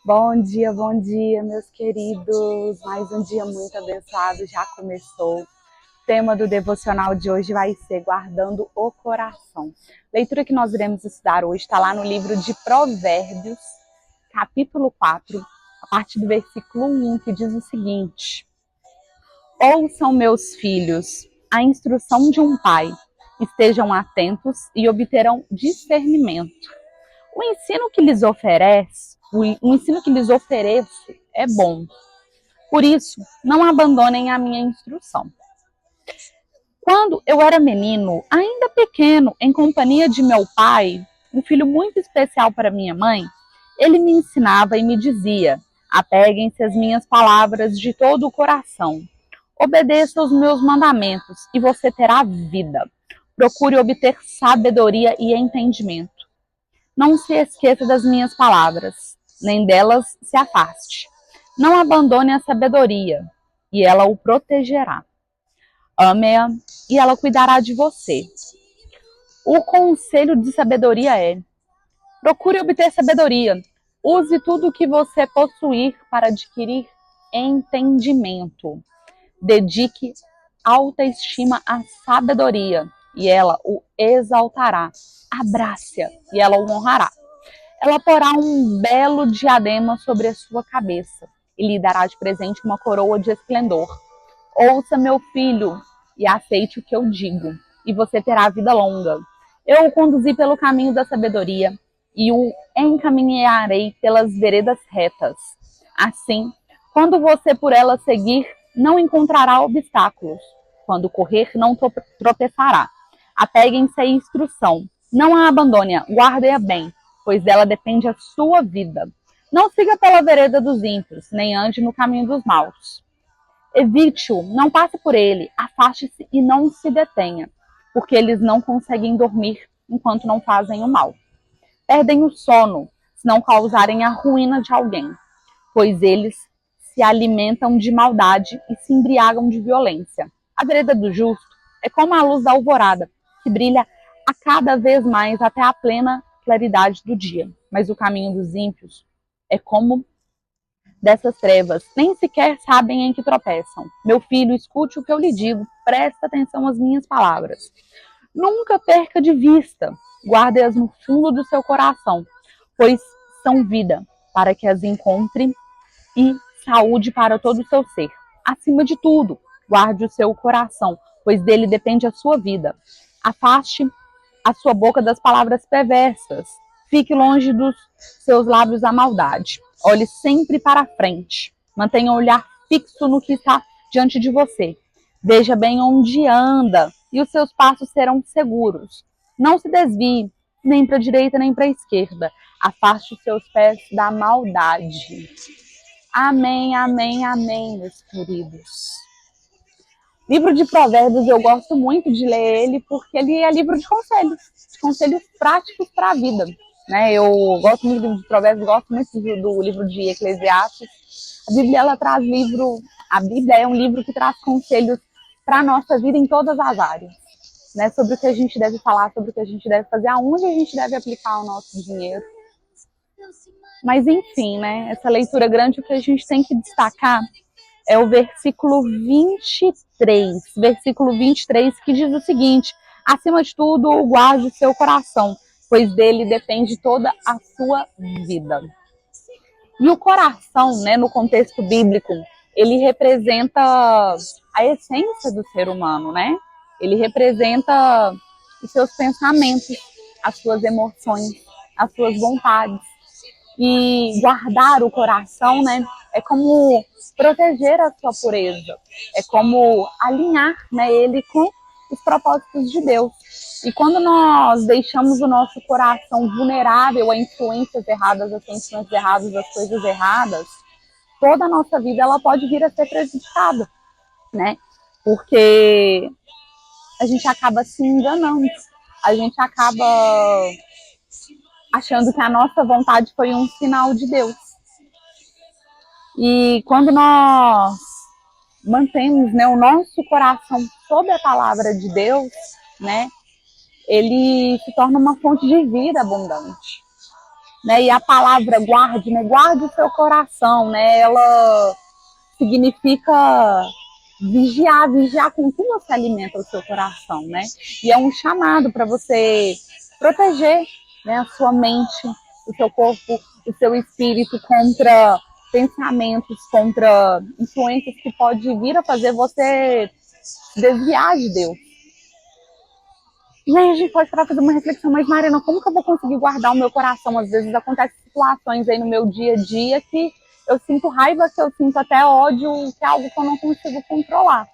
Bom dia, meus queridos. Mais um dia muito abençoado já começou. O tema do devocional de hoje vai ser Guardando o Coração. A leitura que nós iremos estudar hoje está lá no livro de Provérbios, capítulo 4, a partir do versículo 1, que diz o seguinte: Ouçam, meus filhos, a instrução de um pai. Estejam atentos e obterão discernimento. O ensino que lhes ofereço é bom. Por isso, não abandonem a minha instrução. Quando eu era menino, ainda pequeno, em companhia de meu pai, um filho muito especial para minha mãe, ele me ensinava e me dizia: apeguem-se às minhas palavras de todo o coração. Obedeça aos meus mandamentos e você terá vida. Procure obter sabedoria e entendimento. Não se esqueça das minhas palavras, nem delas se afaste. Não abandone a sabedoria, e ela o protegerá. Ame-a, e ela cuidará de você. O conselho de sabedoria é: procure obter sabedoria. Use tudo o que você possuir para adquirir entendimento. Dedique alta estima à sabedoria, e ela o exaltará. Abrace-a, e ela o honrará. Ela porá um belo diadema sobre a sua cabeça e lhe dará de presente uma coroa de esplendor. Ouça, meu filho, e aceite o que eu digo, e você terá vida longa. Eu o conduzi pelo caminho da sabedoria e o encaminharei pelas veredas retas. Assim, quando você por ela seguir, não encontrará obstáculos. Quando correr, não tropeçará. Apeguem-se à instrução. Não a abandone, guarde-a bem, pois dela depende a sua vida. Não siga pela vereda dos ímpios, nem ande no caminho dos maus. Evite-o, não passe por ele, afaste-se e não se detenha, porque eles não conseguem dormir enquanto não fazem o mal. Perdem o sono, se não causarem a ruína de alguém, pois eles se alimentam de maldade e se embriagam de violência. A vereda do justo é como a luz da alvorada, que brilha a cada vez mais até a plena claridade do dia. Mas o caminho dos ímpios é como dessas trevas, nem sequer sabem em que tropeçam. Meu filho, escute o que eu lhe digo, presta atenção às minhas palavras. Nunca perca de vista, guarde-as no fundo do seu coração, pois são vida, para que as encontre, e saúde para todo o seu ser. Acima de tudo, guarde o seu coração, pois dele depende a sua vida. Afaste a sua boca das palavras perversas. Fique longe dos seus lábios a maldade. Olhe sempre para a frente. Mantenha o olhar fixo no que está diante de você. Veja bem onde anda e os seus passos serão seguros. Não se desvie, nem para a direita nem para a esquerda. Afaste os seus pés da maldade. Amém, amém, amém, meus queridos. Livro de Provérbios, eu gosto muito de ler ele porque ele é livro de conselhos práticos para a vida. Né? Eu gosto muito do livro de Provérbios, gosto muito do livro de Eclesiastes. A Bíblia é um livro que traz conselhos para a nossa vida em todas as áreas. Né? Sobre o que a gente deve falar, sobre o que a gente deve fazer, aonde a gente deve aplicar o nosso dinheiro. Mas enfim, né? Essa leitura grande, o que a gente tem que destacar é o versículo 23, que diz o seguinte: acima de tudo, guarde o seu coração, pois dele depende toda a sua vida. E o coração, né, no contexto bíblico, ele representa a essência do ser humano, né? Ele representa os seus pensamentos, as suas emoções, as suas vontades. E guardar o coração, né, é como proteger a sua pureza, é como alinhar, né, ele com os propósitos de Deus. E quando nós deixamos o nosso coração vulnerável a influências erradas, a sentimentos errados, às coisas erradas, toda a nossa vida ela pode vir a ser prejudicada, né? Porque a gente acaba se enganando, a gente acaba achando que a nossa vontade foi um sinal de Deus. E quando nós mantemos, né, o nosso coração sob a palavra de Deus, né, ele se torna uma fonte de vida abundante. né? E a palavra guarde, né? Guarde o seu coração, né? Ela significa vigiar, vigiar com que você alimenta o seu coração, né? E é um chamado para você proteger, né, a sua mente, o seu corpo, o seu espírito contra pensamentos, contra influências que pode vir a fazer você desviar de Deus. E aí a gente pode parar fazer uma reflexão, mas Mariana, como que eu vou conseguir guardar o meu coração? Às vezes acontecem situações aí no meu dia a dia que eu sinto raiva, que eu sinto até ódio, que é algo que eu não consigo controlar.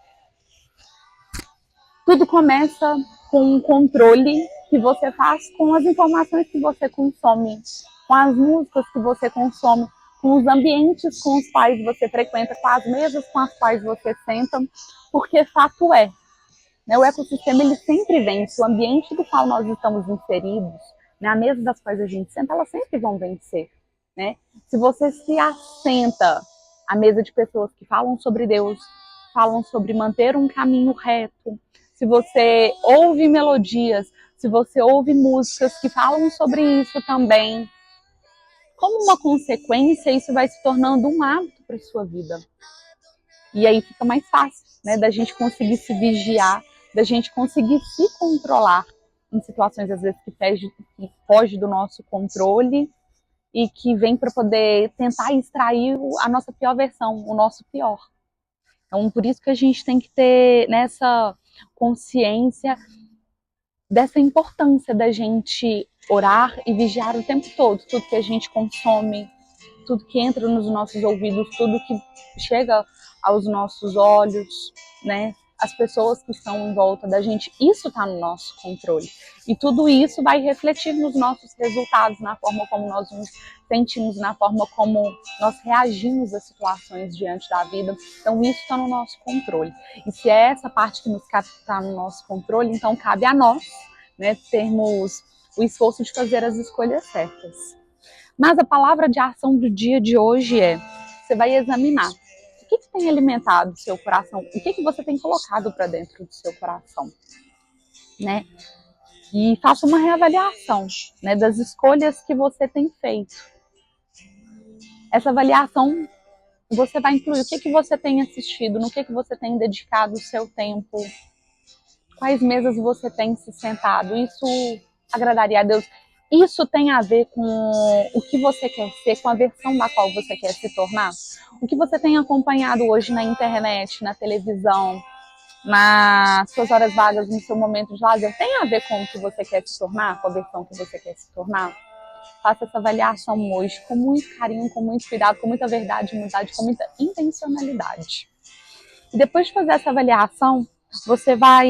Tudo começa com um controle que você faz com as informações que você consome, com as músicas que você consome, com os ambientes com os quais você frequenta, com as mesas com as quais você senta, porque fato é, né, o ecossistema ele sempre vence, o ambiente do qual nós estamos inseridos, né, a mesa das quais a gente senta, elas sempre vão vencer. Né? Se você se assenta à mesa de pessoas que falam sobre Deus, falam sobre manter um caminho reto, se você ouve melodias, se você ouve músicas que falam sobre isso também, como uma consequência, isso vai se tornando um hábito para a sua vida. E aí fica mais fácil, né, da gente conseguir se vigiar, da gente conseguir se controlar em situações, às vezes, que foge do nosso controle e que vem para poder tentar extrair a nossa pior versão, o nosso pior. Então, por isso que a gente tem que ter nessa consciência dessa importância da gente orar e vigiar o tempo todo, tudo que a gente consome, tudo que entra nos nossos ouvidos, tudo que chega aos nossos olhos, né? As pessoas que estão em volta da gente, isso está no nosso controle. E tudo isso vai refletir nos nossos resultados, na forma como nós nos sentimos, na forma como nós reagimos às situações diante da vida. Então, isso está no nosso controle. E se é essa parte que nos está no nosso controle, então cabe a nós, né, termos o esforço de fazer as escolhas certas. Mas a palavra de ação do dia de hoje é: você vai examinar o que tem alimentado o seu coração, o que você tem colocado para dentro do seu coração, né? E faça uma reavaliação, né, das escolhas que você tem feito. Essa avaliação você vai incluir o que você tem assistido, no que você tem dedicado o seu tempo, quais mesas você tem se sentado. Isso agradaria a Deus? Isso tem a ver com o que você quer ser, com a versão da qual você quer se tornar? O que você tem acompanhado hoje na internet, na televisão, nas suas horas vagas, no seu momento de lazer, tem a ver com o que você quer se tornar, com a versão que você quer se tornar? Faça essa avaliação hoje com muito carinho, com muito cuidado, com muita verdade, humildade, com muita intencionalidade. E depois de fazer essa avaliação, você vai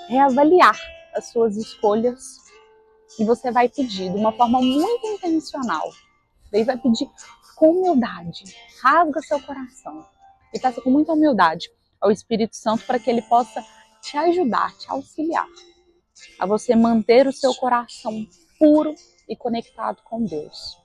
reavaliar as suas escolhas e você vai pedir de uma forma muito intencional. Daí vai pedir com humildade, rasga seu coração e peça com muita humildade ao Espírito Santo para que ele possa te ajudar, te auxiliar a você manter o seu coração puro e conectado com Deus.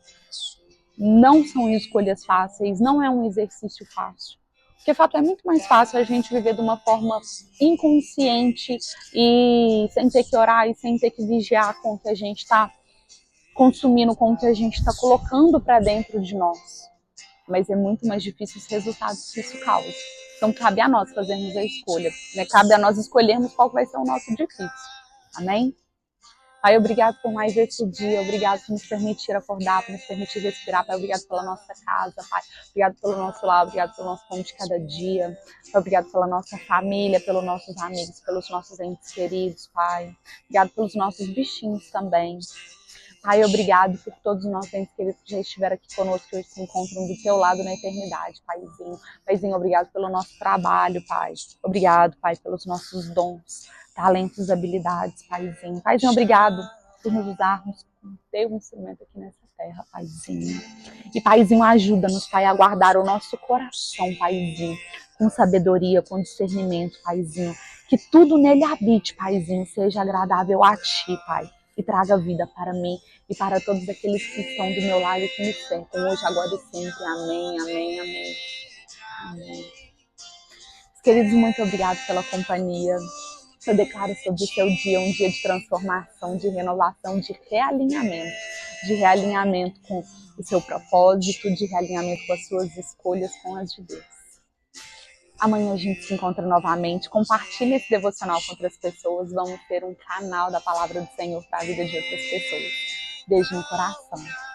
Não são escolhas fáceis, não é um exercício fácil. Porque, de fato, é muito mais fácil a gente viver de uma forma inconsciente e sem ter que orar e sem ter que vigiar com o que a gente está consumindo, com o que a gente está colocando para dentro de nós. Mas é muito mais difícil os resultados que isso causa. Então, cabe a nós fazermos a escolha, né? Cabe a nós escolhermos qual vai ser o nosso difícil. Amém? Pai, obrigado por mais esse dia, obrigado por nos permitir acordar, por nos permitir respirar, Pai, obrigado pela nossa casa, Pai, obrigado pelo nosso lar, obrigado pelo nosso pão de cada dia, Pai, obrigado pela nossa família, pelos nossos amigos, pelos nossos entes queridos, Pai, obrigado pelos nossos bichinhos também. Pai, obrigado por todos os nossos entes queridos que já estiveram aqui conosco, que hoje se encontram do teu lado na eternidade, Paizinho. Paizinho, obrigado pelo nosso trabalho, Pai. Obrigado, Pai, pelos nossos dons, talentos, habilidades, Paizinho. Paizinho, obrigado por nos usarmos como teu instrumento aqui nessa terra, Paizinho. E, Paizinho, ajuda-nos, Pai, a guardar o nosso coração, Paizinho, com sabedoria, com discernimento, Paizinho. Que tudo nele habite, Paizinho, seja agradável a Ti, Pai. E traga vida para mim e para todos aqueles que estão do meu lado e que me cercam, hoje, agora e sempre. Amém, amém, amém. Amém. Queridos, muito obrigado pela companhia. Eu declaro sobre o seu dia um dia de transformação, de renovação, de realinhamento. de realinhamento com o seu propósito, de realinhamento com as suas escolhas, com as de Deus. Amanhã a gente se encontra novamente. Compartilhe esse devocional com outras pessoas. Vamos ter um canal da Palavra do Senhor para a vida de outras pessoas. Beijo no coração.